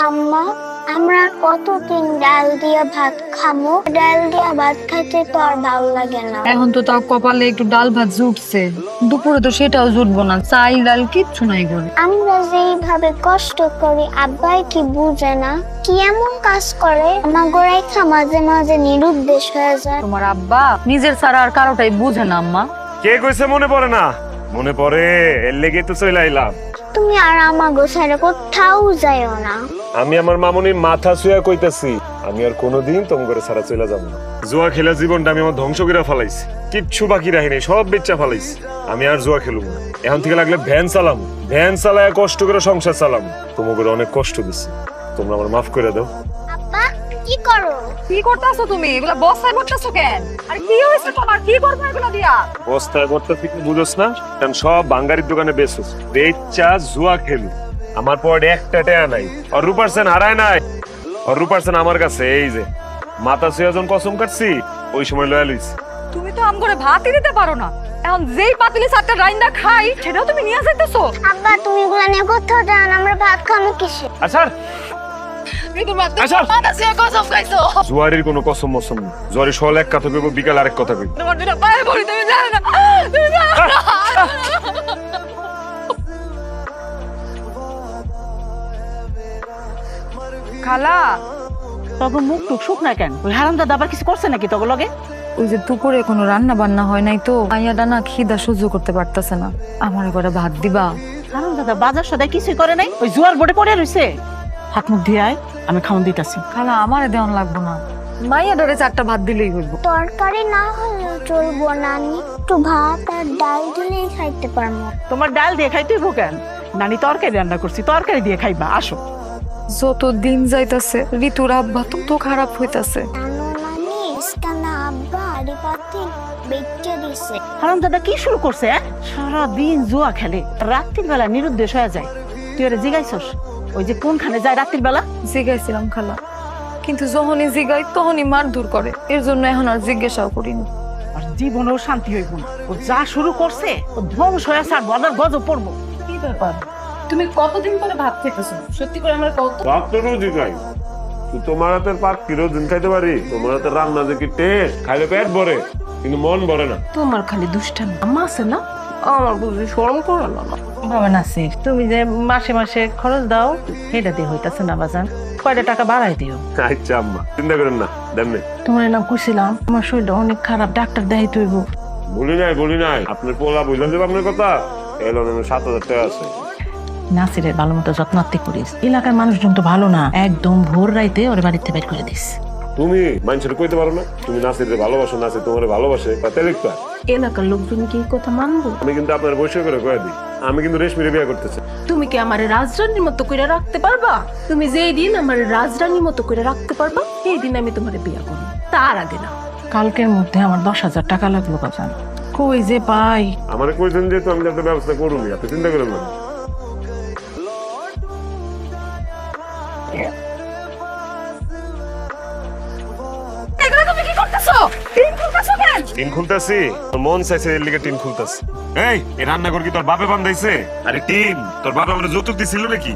আম্মা, আমরা কতদিন ডাল দিয়ে ভাত খামো? ডাল দিয়ে ভাত খাইতে তো আর ভালো লাগে না। এখন তো তাও কপালে একটু ডাল ভাত জুটছে, দুপুরে তো সেটাও জুটবো না, চাই ডাল কিচ্ছু নাই করে। আমরা যেইভাবে কষ্ট করি আব্বাই কি বুঝে না? কি এমন কাজ করে আমার গোড়াইখা মাঝে মাঝে নিরুদ্দেশ হয়ে যায়। তোমার আব্বা নিজের ছাড়া আর কারোটাই বুঝে না আম্মা। কে কইছে মনে পড়ে না? মনে পড়ে, এর লেগে তো চলে আইলাম। তুমি আর আমার গোছারে কোথাও যাইও না। আমি আমার মামুনির মাথা ছুঁয়া কইতাছি, আমি আর কোনোদিন তোম করে ছাড়া চলে যাব না। জুয়া খেলা জীবনটা আমি আমার ধ্বংস করে ফেলাইছি, কিচ্ছু বাকি রাখি নাই, সব বেচা ফেলাইছি। আমি আর জুয়া খেলুম না। এখন থেকে লাগলে ভ্যান চালাম, ভ্যান চালায় কষ্ট করে সংসার চালাম। তোমাকে অনেক কষ্ট দিছি, তোমরা আমার মাফ করে দাও। আব্বা কি করো? কি করতেছো তুমি? এগুলা বস্তায় করতেছো কেন? আর কি হয়েছে তোমার? কি করবো এগুলা দিয়া? বস্তায় করতেছি কি বুঝোস না? কারণ সব বাঙ্গারির দোকানে বেচোস, বেচা জুয়া খেলু। আমার পরে একটা টেয়া নাই, আর রূপার্সেন হারায় নাই। আর রূপার্সেন আমার কাছে, এই যে মাথা সুয়াজন কসম কাটছি, ওই সময় লয়া লইছি। তুমি তো আম করে ভাতই দিতে পারো না, এখন যেই পাতিলে চারটা রাইন্দা খাই সেটাও তুমি নিয়ে যাইতেছো। আব্বা তুমি এগুলা নিয়ে কোথাও যাও না, আমরা ভাত খামো কিসে? আচ্ছা আচ্ছা কসম খাইছো। জুয়ারির কোনো কসম মসম নেই। জুয়ারি সল এক কথা কইব, বিকাল আরেক কথা কইব। তোমার দুটো পায়ে পড়ি, তুমি জানো না, তুমি জানো না। খালা, তখন মুখ টুক শুক না কেন? ওই হারামজাদা আবার কিছু করছে নাকি তখন লগে? ওই যে দুপুরে কোনো রান্না বান্না হয় নাই তো, মাইয়াটা না খিদা সহ্য করতে পারতেছে না। আমার করে ভাত দিবা? হারামজাদা বাজার সদাই কিছুই করে নাই, ওই জুয়ার বোর্ডে পড়ে রইছে। হাত মুখ দিয়ে আয়, আমি খাওন দিতাছি। খালা আমারে দেওয়ান লাগবো না, মাইয়া ধরে চারটা ভাত দিলেই হইব। তরকারি না হলেও চলবো নানি, একটু ভাত আর ডাল দিলেই খাইতে পারবো। তোমার ডাল দিয়ে খাইতেই কেন? নানি তরকারি রান্না করছি, তরকারি দিয়ে খাইবা, আসো। যত দিন যাইতাছে ঋতুর আব্বা তো খারাপ হইতাছে। জানো নানি, ইস্কানা আব্বা আড়ি পাতি বেচে দিছে। হারামজাদা কি শুরু করছে? সারাদিন জুয়া খেলে, রাত্রির বেলা নিরুদ্দেশ হয়ে যায়। তুই ওরা জিগাইছস ওই যে কোনখানে যায় রাত্রির বেলা? জিগাইছিলাম খালা, কিন্তু যখনই জিগাই তখনই মারধর করে, এর জন্য এখন আর জিজ্ঞাসাও করিনি। আর জীবনেও শান্তি হইব না। ও যা শুরু করছে ও ধ্বংস হয়ে ছাড়বো, আবার গজব পড়বো। কি ব্যাপার? তুমি কতদিন পরে ভাত খেতেছো? সত্যি করে আমার কত ভাত তো রোজই খাই, তোমার হাতের পাক কি রোজ দিন খাইতে পারি? তোমার হাতের রান্না যে কি টেস্ট, খাইলে পেট ভরে কিন্তু মন ভরে না। তোমার খালি দুষ্টামি। আম্মা আছে না, আমার বুঝি শরম করে না। বাবা নাসির, তুমি যে মাসে মাসে খরচ দাও সেটা দিয়ে হইতাছে না বাজান, কয়টা টাকা বাড়াই দিও। আচ্ছা আম্মা, চিন্তা করেন না, দেমনে। তোমার নাম কইছিলাম আমার শরীরটা অনেক খারাপ, ডাক্তার দেখাইতে হইব। বলি নাই আপনার পোলা বুঝলেন যে আপনার কথা এলো 7,000 টাকা আছে। নাসিরের ভালো মতো যত্নার্থী করিস। এলাকার মানুষজন তো ভালো না, একদম ভোর রাইতে ওর বাড়িতে বের করে দিস। তুমি মানুষের কইতে পারো না তুমি নাসিরে ভালোবাসো, নাসির তোমার ভালোবাসে, কথা লিখতা। এলাকার লোকজন কি কথা মানবো? আমি কিন্তু আপনার বসে করে কয়ে দিই, আমি কিন্তু রেশমিরে বিয়ে করতেছি। তুমি কি আমার রাজরানীর মতো করে রাখতে পারবা? তুমি যেই দিন আমার রাজরানীর মতো করে রাখতে পারবা সেই দিন আমি তোমার বিয়ে করবো, তার আগে না। কালকের মধ্যে আমার 10,000 টাকা লাগলো বাজান, কই যে পাই। আমার কইছেন যেহেতু আমি যাতে ব্যবস্থা করুনি, আপনি চিন্তা করেন না। এগুলো তুমি কি করতেছো? টিন খুলতেছো কেন? টিন খুলতাছি, তোর মন চাইছে এর লিগে টিন খুলতাছি। এই রান্নাঘর কি তোর বাপে বান্ধাইছে? আরে টিন, তোর বাবা আমার যৌতুক দিছিল নাকি?